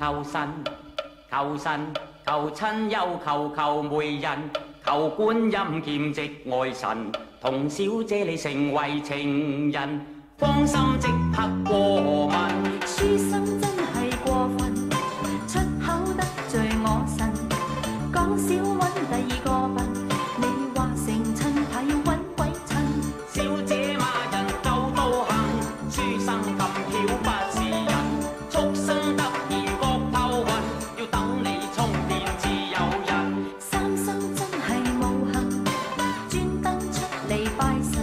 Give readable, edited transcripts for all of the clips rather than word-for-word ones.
求神求神求親又求媒人，求觀音兼職愛神，同小姐你成為情人，芳心即刻過問。書生真係過分，出口得罪我神，講少揾第二個笨，你話成親怕要揾鬼襯。小姐罵人夠道行，書生咁巧不是人，畜生得意覺頭暈，要等你充電至有人。三生真係無幸，專登出嚟拜神，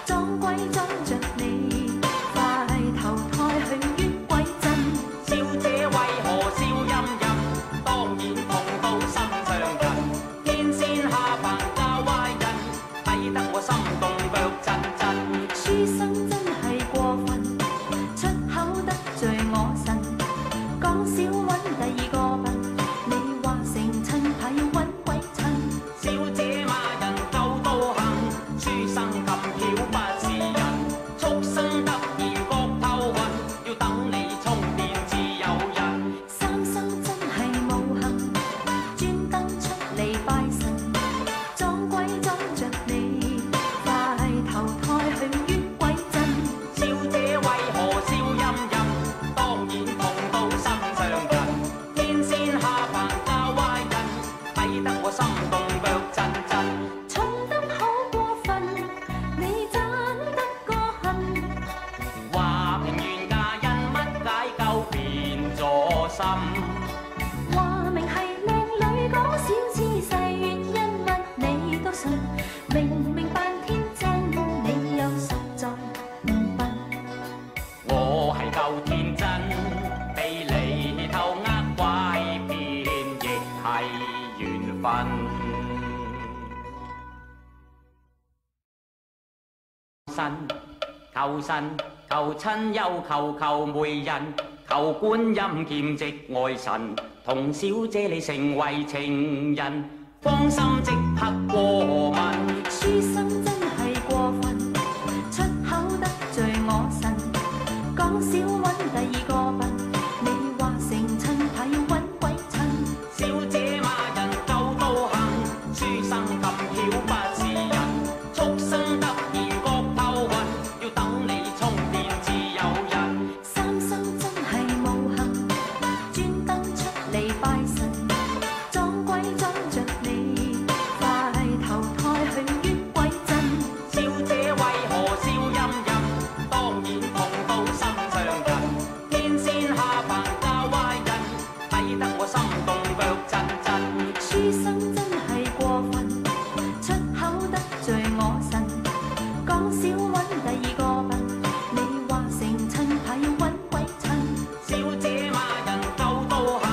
撞鬼撞着你，快投胎去冤鬼陣。小姐為何笑吟吟？當然同到心上人，天仙下凡教壞人，睇得我心動腳震震。書生真係過分，出口得罪我神，講少揾第二個笨，你話成親怕要揾鬼襯。小姐罵人夠道行，書生咁巧不是人，畜生得意覺頭暈，要等你充電至有人。三生真係無幸，專登出嚟拜神，撞鬼撞着你，快投胎去冤鬼陣。小姐為何笑吟吟？當然同到心上人，天仙下凡教壞人，睇得我心動腳震震。重得好過分，你真得個恨。話平原價因乜解救變咗心？話明係靚女講小姿勢，原因乜你都信，明明扮天真，你又實在唔笨。我係夠天真，被你偷呃拐騙，亦係緣分。神求神求親又求媒人，求觀音兼職愛神，同小姐你成為情人，芳心即刻過問。書生真係過分，出口得罪我神，講少揾第二個笨，你話成親怕要揾鬼襯。小姐罵人夠道行，書生咁巧不是人，畜生得意覺頭暈，要等你充電至有人。三生真係無幸，專登出嚟拜神，撞鬼撞着你，快投胎去冤鬼陣。小姐為何笑吟吟？當然同到心上人，天仙下凡教壞人，睇得我心動腳震震。書生真係過分，出口得罪我神，講少揾第二個笨，你話成親怕要揾鬼襯。小姐罵人夠道行，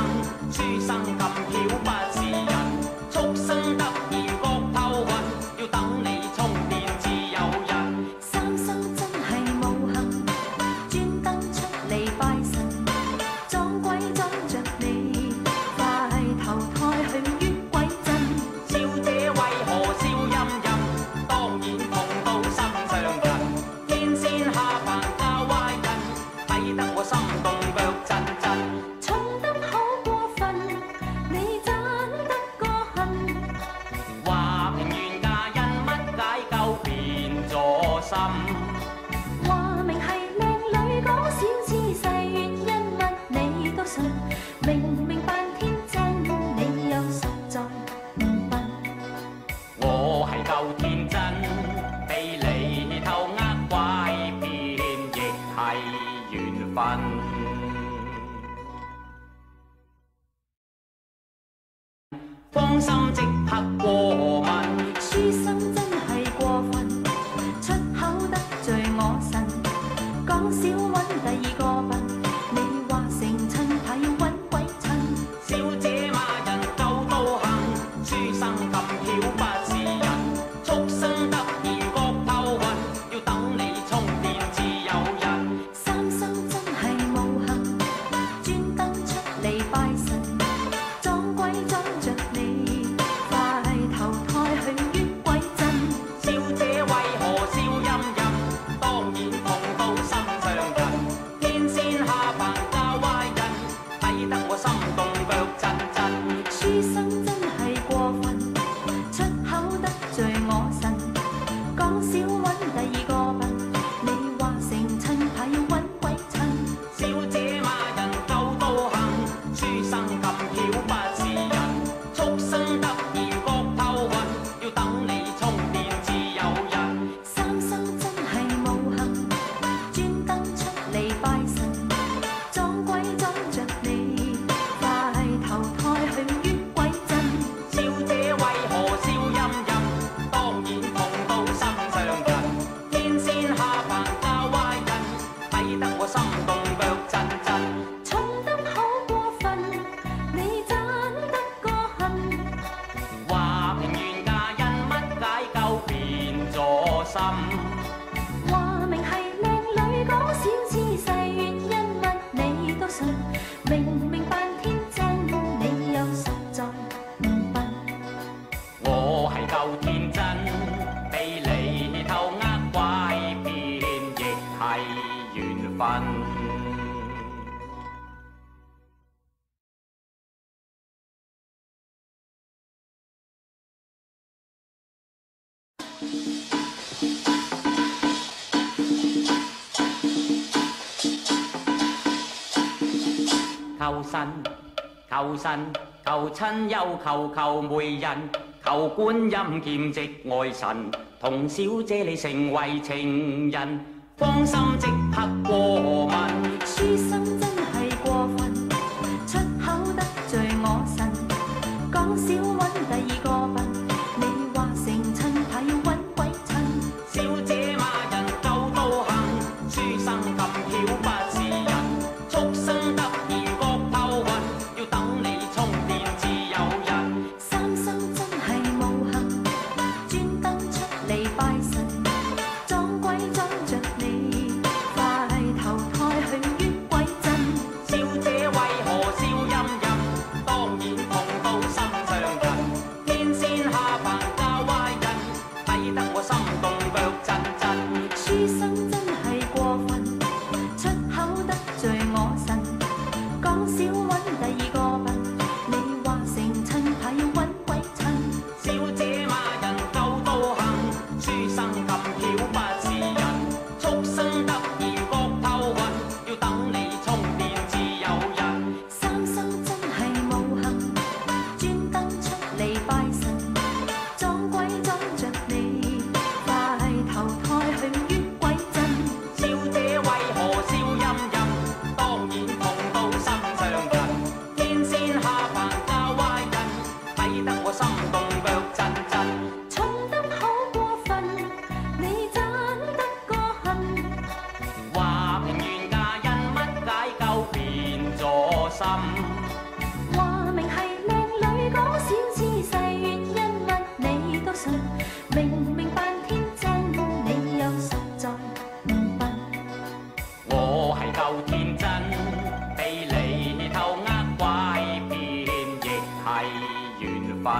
書生咁巧不是人，畜生得意覺頭暈，要等你充電至有人。三生真係無幸，專登出嚟拜神，撞鬼撞着你，快投胎去冤鬼陣。小姐為何笑吟吟？當然同到心上人，天仙下凡教壞人，睇得我心動腳震震。重得好過分，你真得個恨。話平原價因乜解救變咗心？話明係靚女講小姿勢，原因乜你都信，明明扮天真，你又實在唔笨。我係夠天真，被你偷呃拐騙，亦係緣分。芳心即刻過問。書生真係過分，出口得罪我神，講少揾第二個笨，你話成親怕要揾鬼襯。小姐罵人夠道行，書生咁巧不是人，畜生得意覺頭暈，要等你充電至有人。三生真係無幸，專登出嚟拜神，撞鬼撞着你，快投胎去於鬼陣。小姐為何笑吟吟？當然痛到心上人。天仙下凡教壞人，睇得我心動腳震震。重得好過分，你怎得個恨？話平原價因乜解救變咗心？話明係靚女講小姿勢，原因乜你都信，明明扮天真，你又實在唔笨。我係夠天真，被你偷呃拐騙，亦係緣分。求神求神求親又求媒人，求觀音兼職愛神，同小姐你成為情人，芳心即刻過問。書生真係過分，出口得罪我神，講少揾第二個笨，你話成親怕要揾鬼襯。小姐罵人夠道行，書生咁巧不是人，畜生突然覺頭暈，要等你充電至有人。三生真係無幸，專登出嚟拜神，裝鬼裝着你，快投胎去於鬼陣。小姐為何笑吟吟？當然痛到心上人。天仙下凡教壞人，睇得我心動腳震震。書生真係過分，出口得罪我神，講少揾第二個笨，你話成親怕要揾鬼襯。小姐罵人夠道行，書生咁巧不是人，畜生突然覺頭暈，要等你充電至有人。三生真係無幸，專登出嚟拜神，裝鬼裝着你，快投胎去於鬼陣。小姐為何笑吟吟？當然痛到心上人。天仙下凡教壞人，睇得我心動腳震震。重得好過分，你怎得個恨？話平原價因乜解救變咗心？話明係靚女講小姿勢，原因乜你都信，明明扮天真，你又實在唔笨。我係夠天真，被你偷呃拐騙，亦係緣分。